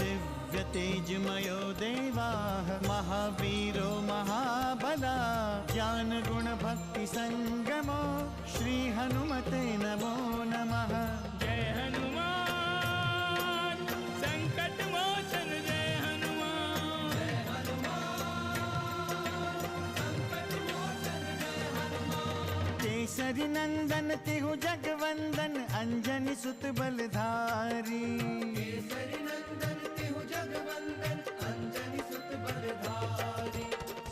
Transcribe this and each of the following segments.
दिव्य तेजमयो देवाः महावीरो महाबला ज्ञान गुण भक्ति संगमो श्री हनुमते नमो नमः। जय हनुमान संकट मोचन जय हनुमान। जय हनुमान संकट मोचन जय हनुमान। केसरी नंदन तिहु जगवंदन अंजनी सुत बलधारी। केसरी नंदन तिहु जगवंदन अंजनी सुत बलधारी।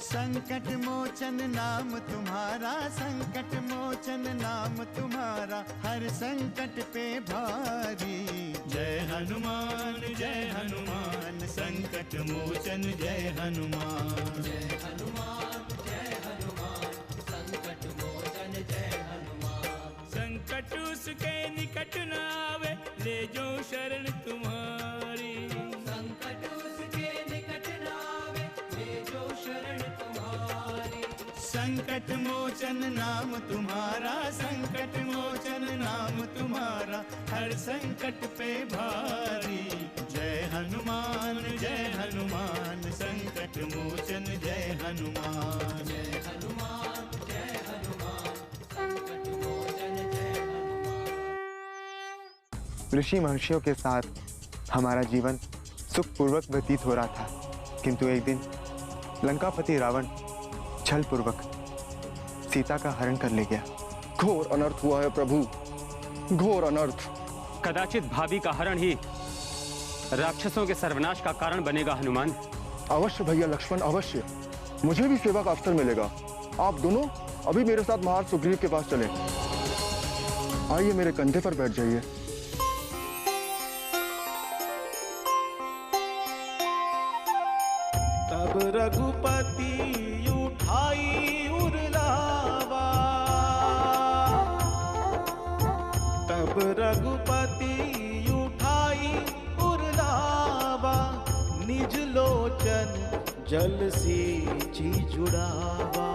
संकट मोचन नाम तुम्हारा संकट मोचन नाम तुम्हारा हर संकट पे भारी। जय हनुमान संकट मोचन जय हनुमान। जय हनुमान संकट मोचन जय हनुमान। संकट उसके निकट न आवे ले जो शरण तुम्हारी। संकट उसके निकट न आवे ले जो शरण तुम्हारी। संकट मोचन नाम तुम्हारा संकट मोचन नाम तुम्हारा हर संकट पे भारी। जय हनुमान संकट मोचन जय हनुमान। जय हनुमान संकट मोचन जय हनुमान। ऋषि महर्षियों के साथ हमारा जीवन सुखपूर्वक व्यतीत हो रहा था, किंतु एक दिन लंकापति रावण छलपूर्वक सीता का हरण कर ले गया। घोर अनर्थ हुआ है प्रभु, घोर अनर्थ। कदाचित भाभी का हरण ही राक्षसों के सर्वनाश का कारण बनेगा हनुमान। अवश्य भैया लक्ष्मण, अवश्य मुझे भी सेवा का अवसर मिलेगा। आप दोनों अभी मेरे साथ महाराज सुग्रीव के पास चले। आइए मेरे कंधे पर बैठ जाइए। तब रघुपति उठाई उरलावा। तब रघुपति उठाई उरलावा निज लोचन जल सींची जुड़ावा।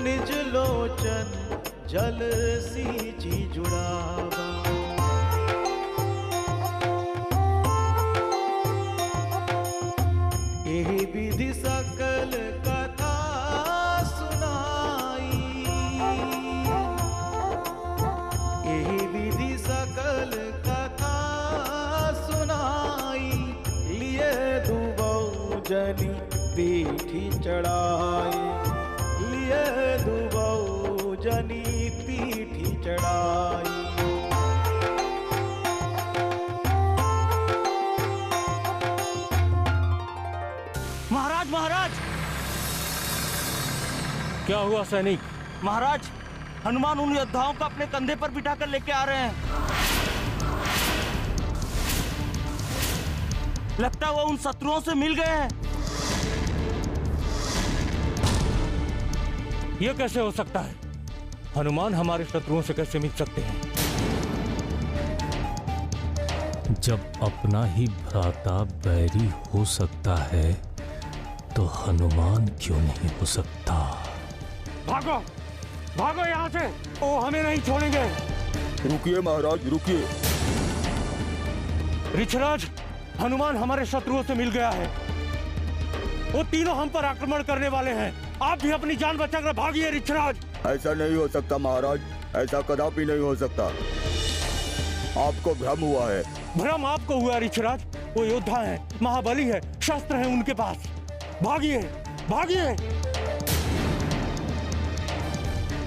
निज लोचन जल सींची जुड़ावा। यही विधि सकल कथा सुनाई। यही विधि सकल कथा सुनाई। लिए दुबौ जनी पीठी चढ़ाई। लिए दुबौ जनी पीठी चढ़ाई। महाराज महाराज क्या हुआ सैनिक? महाराज, हनुमान उन योद्धाओं को अपने कंधे पर बिठाकर लेके आ रहे हैं। लगता है वो उन शत्रुओं से मिल गए हैं। यह कैसे हो सकता है? हनुमान हमारे शत्रुओं से कैसे मिल सकते हैं? जब अपना ही भ्राता बैरी हो सकता है तो हनुमान क्यों नहीं हो सकता? भागो भागो यहाँ से, वो हमें नहीं छोड़ेंगे। रुकिए महाराज, रुकिए। ऋषराज, हनुमान हमारे शत्रुओं से मिल गया है। वो तीनों हम पर आक्रमण करने वाले हैं। आप भी अपनी जान बचाकर भागिए ऋषराज। ऐसा नहीं हो सकता महाराज, ऐसा कदापि नहीं हो सकता। आपको भ्रम हुआ है। भ्रम आपको हुआ ऋषराज। वो योद्धा है, महाबली है, शस्त्र है उनके पास। भागिए भागिए।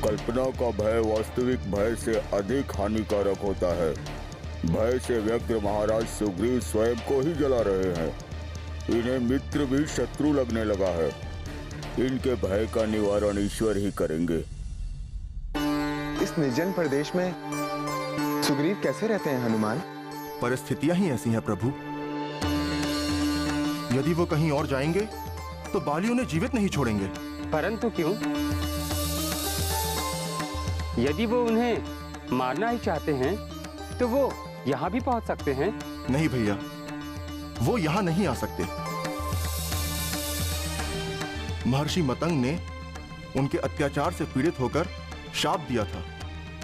कल्पना का भय वास्तविक भय से अधिक हानिकारक होता है। भय से व्यग्र महाराज सुग्रीव स्वयं को ही जला रहे हैं। इन्हें मित्र भी शत्रु लगने लगा है। इनके भय का निवारण ईश्वर ही करेंगे। इस निर्जन प्रदेश में सुग्रीव कैसे रहते हैं हनुमान? परिस्थितियां ही ऐसी हैं प्रभु। यदि वो कहीं और जाएंगे तो बाली उन्हें जीवित नहीं छोड़ेंगे। परंतु क्यों? यदि वो उन्हें मारना ही चाहते हैं तो वो यहाँ भी पहुँच सकते हैं। नहीं भैया, वो यहाँ नहीं आ सकते। महर्षि मतंग ने उनके अत्याचार से पीड़ित होकर शाप दिया था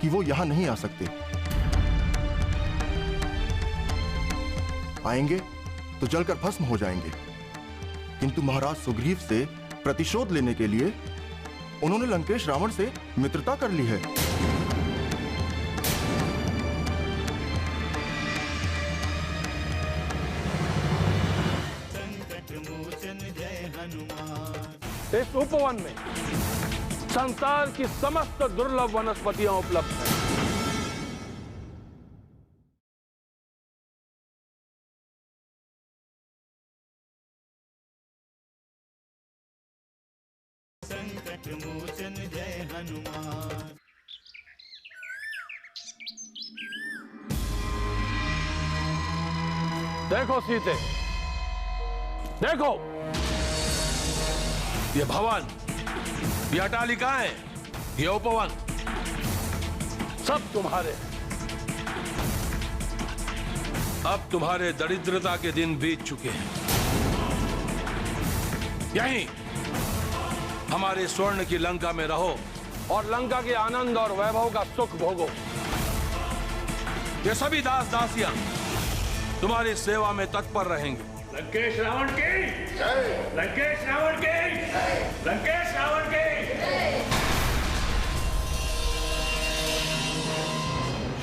कि वो यहाँ नहीं आ सकते। आएंगे तो जलकर भस्म हो जाएंगे। किंतु महाराज सुग्रीव से प्रतिशोध लेने के लिए उन्होंने लंकेश रावण से मित्रता कर ली है। इस उपवन में संसार की समस्त दुर्लभ वनस्पतियां उपलब्ध हैं। संकट मोचन जय हनुमान। देखो सीते, देखो ये भवन, ये अटालिकाएं, ये उपवन सब तुम्हारे। अब तुम्हारे दरिद्रता के दिन बीत चुके हैं। यहीं हमारे स्वर्ण की लंका में रहो और लंका के आनंद और वैभव का सुख भोगो। ये सभी दास दासियां तुम्हारी सेवा में तत्पर रहेंगे। लंकेश रावण की जय। लंकेश रावण की जय। लंकेश रावण की जय।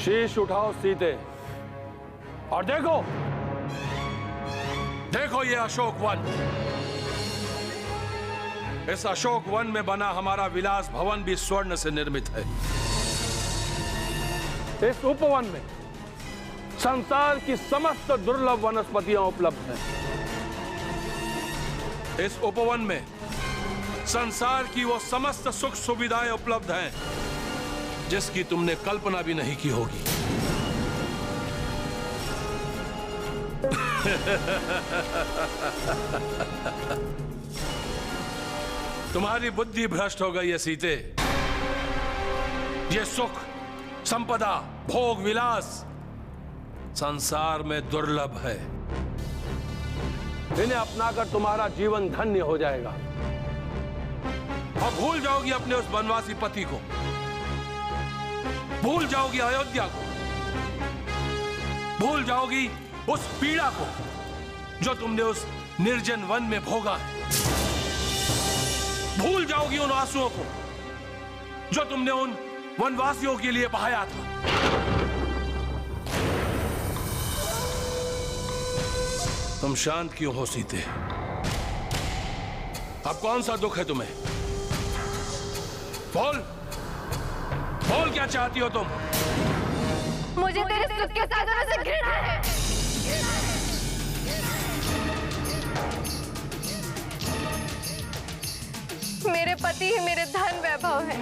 शीश उठाओ सीते और देखो, देखो ये अशोक वन। इस अशोक वन में बना हमारा विलास भवन भी स्वर्ण से निर्मित है। इस उपवन में संसार की समस्त दुर्लभ वनस्पतियां उपलब्ध हैं। इस उपवन में संसार की वो समस्त सुख सुविधाएं उपलब्ध हैं जिसकी तुमने कल्पना भी नहीं की होगी। तुम्हारी बुद्धि भ्रष्ट हो गई है सीते। ये सुख, संपदा, भोग विलास संसार में दुर्लभ है। इन्हें अपनाकर तुम्हारा जीवन धन्य हो जाएगा और भूल जाओगी अपने उस वनवासी पति को, भूल जाओगी अयोध्या को, भूल जाओगी उस पीड़ा को जो तुमने उस निर्जन वन में भोगा है, भूल जाओगी उन आंसुओं को जो तुमने उन वनवासियों के लिए बहाया था। तुम शांत क्यों हो सीते? अब कौन सा दुख है तुम्हें? बोल, बोल क्या चाहती हो तुम? मुझे तेरे सुख के साधनों से घृणा है। मेरे पति ही मेरे धन वैभव है,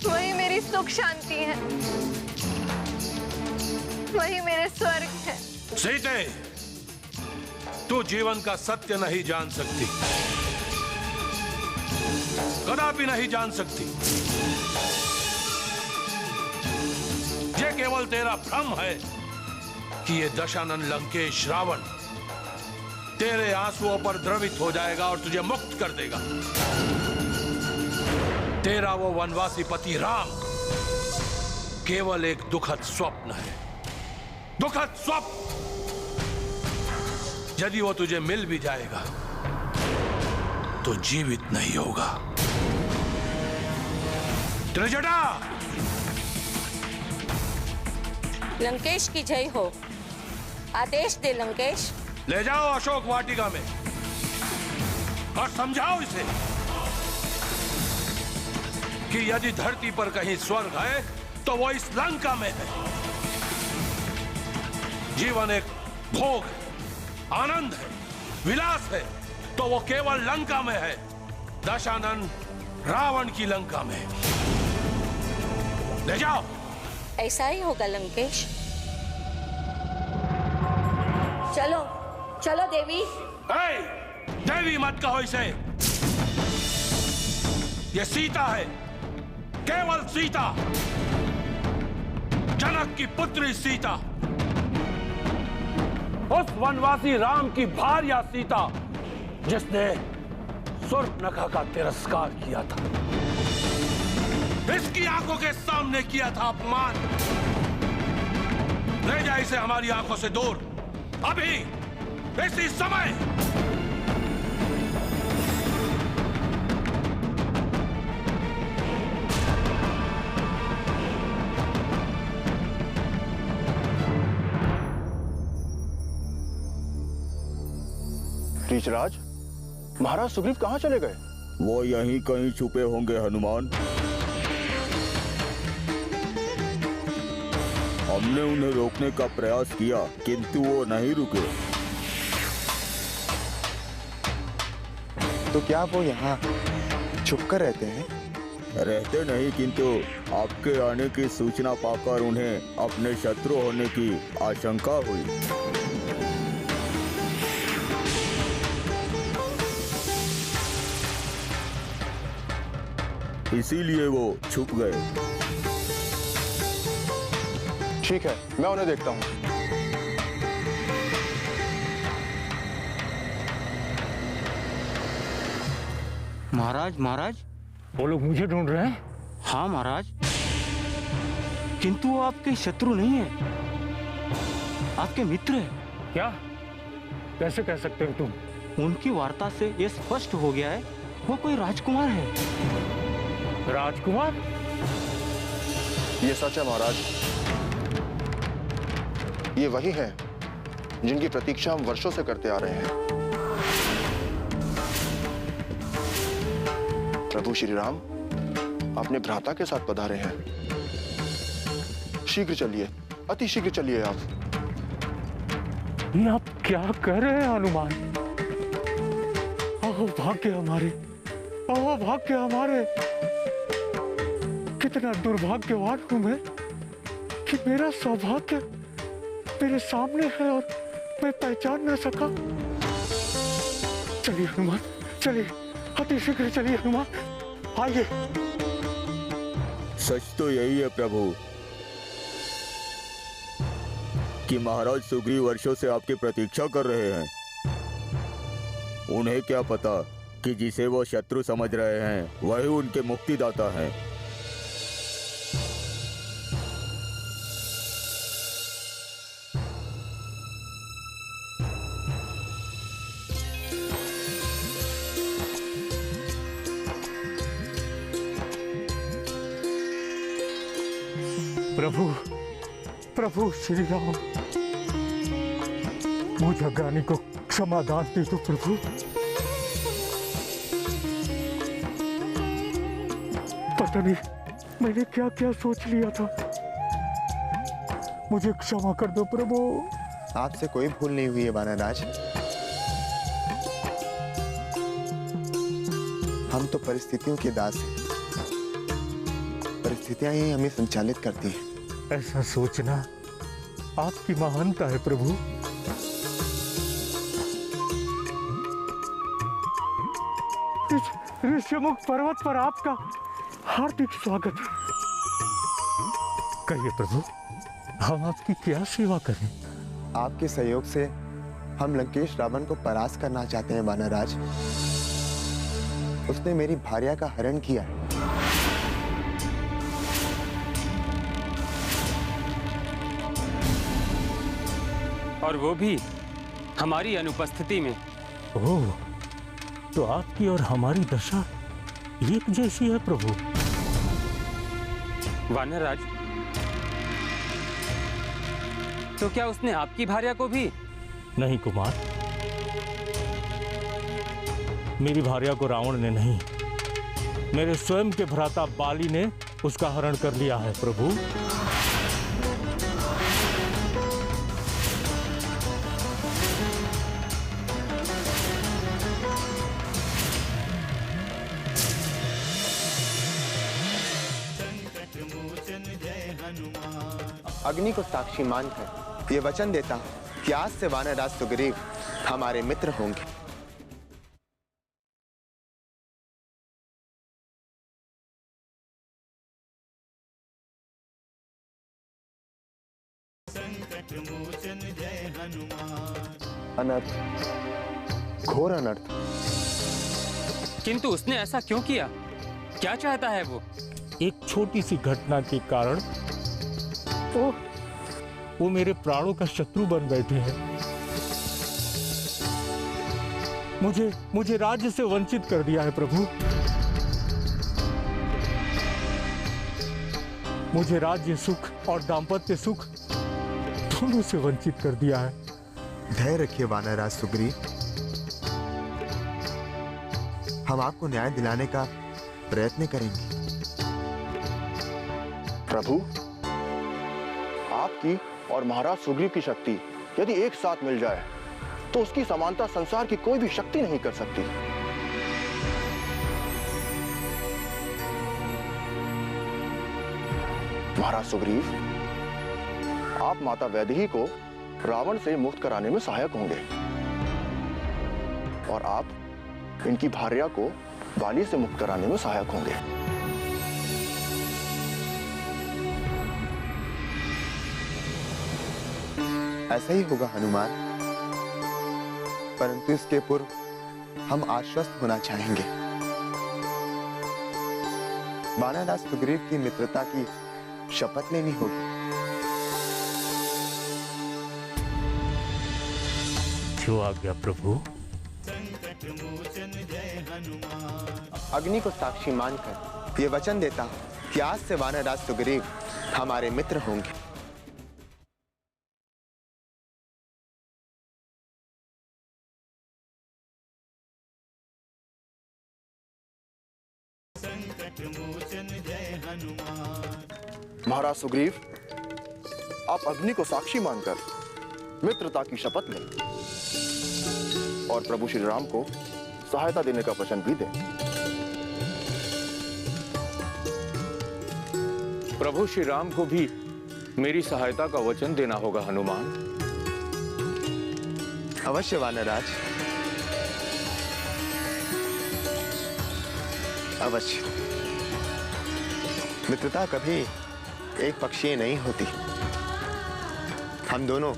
वही मेरी सुख शांति है, वही मेरे स्वर्ग है। सीते, तू जीवन का सत्य नहीं जान सकती, कदापि नहीं जान सकती। ये केवल तेरा भ्रम है कि ये दशानन लंकेश रावण तेरे आंसुओं पर द्रवित हो जाएगा और तुझे मुक्त कर देगा। तेरा वो वनवासी पति राम केवल एक दुखद स्वप्न है, दुखद स्वप्न। यदि वो तुझे मिल भी जाएगा तो जीवित नहीं होगा। त्रिजटा, लंकेश की जय हो। आदेश दे लंकेश। ले जाओ अशोक वाटिका में और समझाओ इसे कि यदि धरती पर कहीं स्वर्ग है तो वो इस लंका में है। जीवन एक भोग है, आनंद है, विलास है, तो वो केवल लंका में है, दशानन रावण की लंका में। ले जाओ। ऐसा ही होगा लंकेश। चलो चलो देवी। देवी मत कहो इसे, ये सीता है, केवल सीता, जनक की पुत्री सीता, उस वनवासी राम की भार्या सीता जिसने शूर्पणखा का तिरस्कार किया था, इसकी आंखों के सामने किया था अपमान। ले जा से हमारी आंखों से दूर, अभी इसी समय। रीचराज, महाराज सुग्रीव कहाँ चले गए? वो यहीं कहीं छुपे होंगे हनुमान। हमने उन्हें रोकने का प्रयास किया किंतु वो नहीं रुके। तो क्या वो यहाँ छुपकर रहते हैं? रहते नहीं, किंतु आपके आने की सूचना पाकर उन्हें अपने शत्रु होने की आशंका हुई। इसीलिए वो छुप गए। ठीक है, मैं उन्हें देखता हूँ। महाराज, महाराज, वो लोग मुझे ढूंढ रहे हैं? हाँ महाराज, किंतु वो आपके शत्रु नहीं है, आपके मित्र है। क्या? कैसे कह सकते हो तुम? उनकी वार्ता से ये स्पष्ट हो गया है, वो कोई राजकुमार है। राजकुमार? ये सच है महाराज, ये वही हैं जिनकी प्रतीक्षा हम वर्षों से करते आ रहे हैं। प्रभु श्री राम अपने भ्राता के साथ पधारे हैं। शीघ्र चलिए, अति शीघ्र चलिए आप। ये आप क्या कर रहे हैं हनुमान? ओह भाग्य हमारे, ओह भाग्य हमारे। कितना दुर्भाग्यवान हूं मैं कि मेरा सौभाग्य मेरे सामने है और मैं पहचान न सका। चलिए हनुमान, चलिए, अति शीघ्र चलिए हनुमान, आइए। सच तो यही है प्रभु कि महाराज सुग्रीव वर्षों से आपकी प्रतीक्षा कर रहे हैं। उन्हें क्या पता कि जिसे वो शत्रु समझ रहे हैं वही उनके मुक्तिदाता हैं। प्रभु, प्रभु श्री राम, मुझ अज्ञानी को क्षमादान दे दो प्रभु। पता नहीं मैंने क्या क्या सोच लिया था, मुझे क्षमा कर दो प्रभु। आपसे कोई भूल नहीं हुई है वानरराज। हम तो परिस्थितियों के दास हैं, परिस्थितियां ही हमें संचालित करती हैं। ऐसा सोचना आपकी महानता है प्रभु। ऋष्यमुख पर्वत पर आपका हार्दिक स्वागत है। कहिए प्रभु, हम आपकी क्या सेवा करें? आपके सहयोग से हम लंकेश रावण को परास्त करना चाहते हैं वानरराज। उसने मेरी भार्या का हरण किया है। और वो भी हमारी अनुपस्थिति में। ओह, तो आपकी और हमारी दशा एक जैसी है प्रभु। वानरराज, तो क्या उसने आपकी भार्या को भी? नहीं कुमार, मेरी भार्या को रावण ने नहीं, मेरे स्वयं के भ्राता बाली ने उसका हरण कर लिया है प्रभु। अग्नि को साक्षी मानकर ये वचन देता हूं कि आज से वानरराज सुग्रीव हमारे मित्र होंगे। संकट मोचन जय हनुमान। अनर्थ, घोर अनर्थ। किंतु उसने ऐसा क्यों किया? क्या चाहता है वो? एक छोटी सी घटना के कारण वो मेरे प्राणों का शत्रु बन बैठे हैं। मुझे राज्य से वंचित कर दिया है प्रभु। मुझे राज्य सुख और दाम्पत्य सुख दोनों से वंचित कर दिया है। धैर्य रखिए वानरराज सुग्रीव, हम आपको न्याय दिलाने का प्रयत्न करेंगे। प्रभु, आपकी और महाराज सुग्रीव की शक्ति यदि एक साथ मिल जाए तो उसकी समानता संसार की कोई भी शक्ति नहीं कर सकती। महाराज सुग्रीव, आप माता वैदेही को रावण से मुक्त कराने में सहायक होंगे और आप इनकी भार्या को बाली से मुक्त कराने में सहायक होंगे। ऐसा ही होगा हनुमान, परंतु इसके पूर्व हम आश्वस्त होना चाहेंगे। वानरराज सुग्रीव की मित्रता की शपथ लेनी होगी। जो आज्ञा प्रभु। अग्नि को साक्षी मानकर ये वचन देता हूं कि आज से वानरराज सुग्रीव हमारे मित्र होंगे। महाराज सुग्रीव, आप अग्नि को साक्षी मानकर मित्रता की शपथ लें और प्रभु श्री राम को सहायता देने का वचन भी दें। प्रभु श्री राम को भी मेरी सहायता का वचन देना होगा हनुमान। अवश्य वानरराज, अवश्य। मित्रता कभी एक पक्षीय नहीं होती। हम दोनों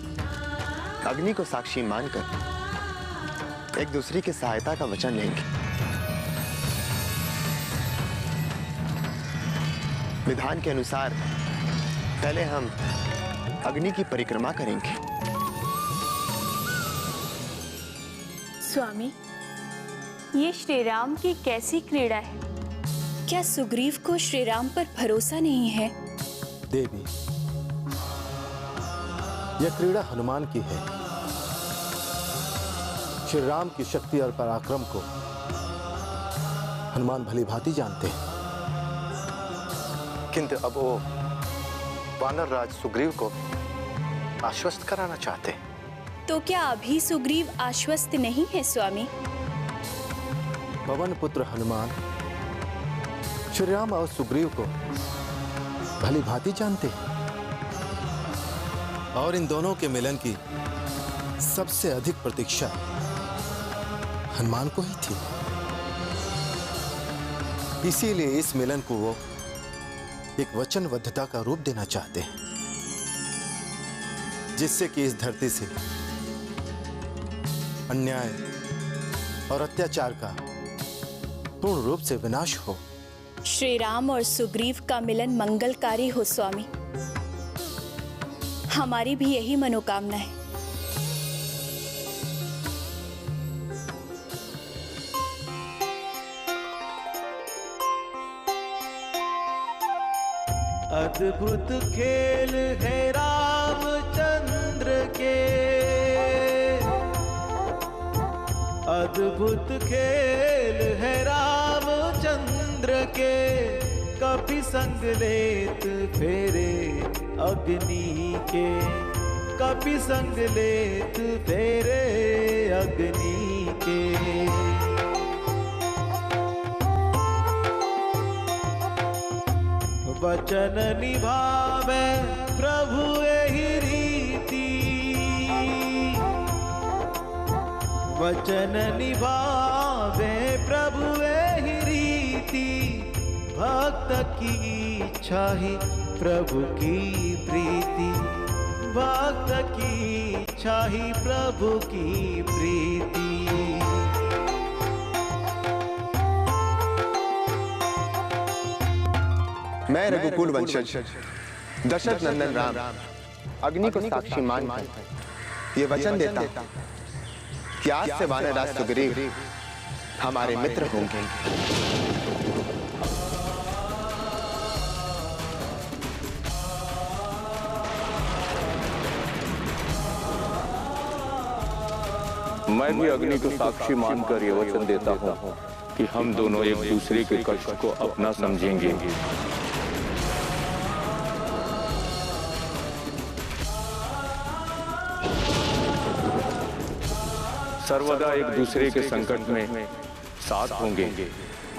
अग्नि को साक्षी मानकर एक दूसरे की सहायता का वचन लेंगे। विधान के अनुसार पहले हम अग्नि की परिक्रमा करेंगे। स्वामी, ये श्री राम की कैसी क्रीड़ा है? क्या सुग्रीव को श्री राम पर भरोसा नहीं है? देवी, यह क्रीड़ा हनुमान की है। श्री राम की शक्ति और पराक्रम को हनुमान भली भांति जानते हैं, किंतु अब वो वानरराज सुग्रीव को आश्वस्त कराना चाहते हैं। तो क्या अभी सुग्रीव आश्वस्त नहीं है स्वामी? पवन पुत्र हनुमान श्री राम और सुग्रीव को भली भांति जानते हैं और इन दोनों के मिलन की सबसे अधिक प्रतीक्षा हनुमान को ही थी। इसीलिए इस मिलन को वो एक वचनबद्धता का रूप देना चाहते हैं, जिससे कि इस धरती से अन्याय और अत्याचार का पूर्ण रूप से विनाश हो। श्री राम और सुग्रीव का मिलन मंगलकारी हो स्वामी। हमारी भी यही मनोकामना है। अद्भुत खेल है रामचंद्र के, अद्भुत खेल है रामचंद्र के। कभी संग लेत फेरे अग्नि के, कभी संग लेत फेरे अग्नि के। वचन निभावे प्रभु एहि रीति, वचन निभावे प्रभु एहि रीति। भक्त की इच्छा ही प्रभु की प्रीति, भक्त की इच्छा ही प्रभु की प्रीति। मैं रघुकुल वंशज दशरथ नंदन राम अग्नि को साक्षी मानकर ये वचन देता हूं कि आज से वानरराज सुग्रीव हमारे मित्र होंगे। मैं भी अग्नि को साक्षी मानकर ये वचन देता हूँ कि हम दोनों एक दूसरे के कष्ट को अपना समझेंगे। सर्वदा एक दूसरे के संकट में साथ होंगे।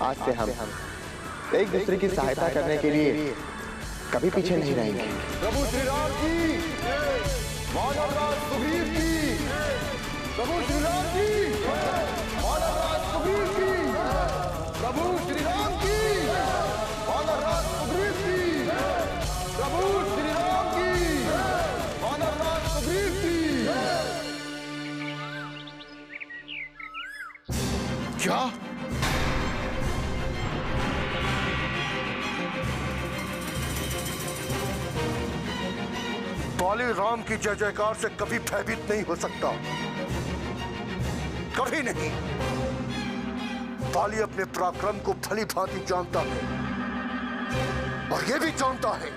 आज से हम एक दूसरे की सहायता करने के लिए कभी पीछे नहीं रहेंगे। प्रभु श्री राम की, वानरराज सुग्रीव की, प्रभु श्री राम की, वानरराज सुग्रीव की, प्रभु श्री राम की, वानरराज सुग्रीव की, प्रभु श्री राम की, वानरराज सुग्रीव की। क्या? बाली राम की जय जयकार से कभी भयभीत नहीं हो सकता, कभी नहीं। बाली अपने पराक्रम को भली भांति जानता है और यह भी जानता है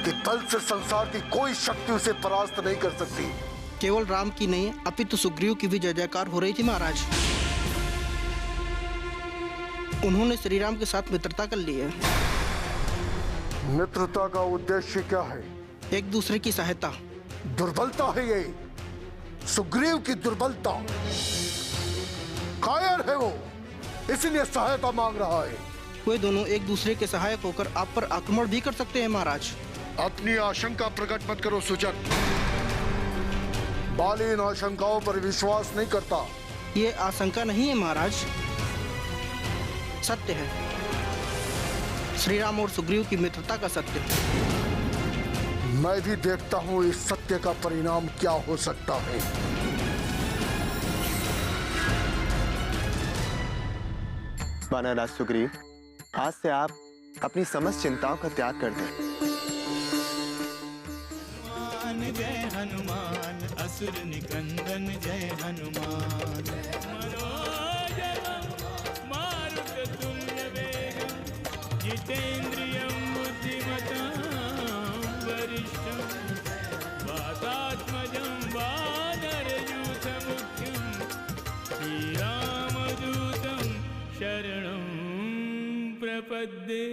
कि बल से संसार की कोई शक्ति उसे परास्त नहीं कर सकती। केवल राम की नहीं अपितु सुग्रीव की भी जय जयकार हो रही थी महाराज। उन्होंने श्री राम के साथ मित्रता कर ली है। मित्रता का उद्देश्य क्या है? एक दूसरे की सहायता। दुर्बलता है ये, सुग्रीव की दुर्बलता। कायर है वो, इसलिए सहायता मांग रहा है। वे दोनों एक दूसरे के सहायक होकर आप पर आक्रमण भी कर सकते हैं महाराज। अपनी आशंका प्रकट मत करो सुजन। बाली इन आशंकाओं पर विश्वास नहीं करता। ये आशंका नहीं है महाराज, सत्य है। श्री राम और सुग्रीव की मित्रता का सत्य। मैं भी देखता हूं इस सत्य का परिणाम क्या हो सकता है। वानरराज सुग्रीव, आज से आप अपनी समस्त चिंताओं का त्याग कर दें। जय हनुमान, असुर निकंदन जय हनुमान। मारुततुल्य वेगं जितेन्द्रियं बुद्धिमतां वरिष्ठं वातात्मजं वानरयूथमुख्यं श्रीरामदूतं शरणं प्रपद्ये।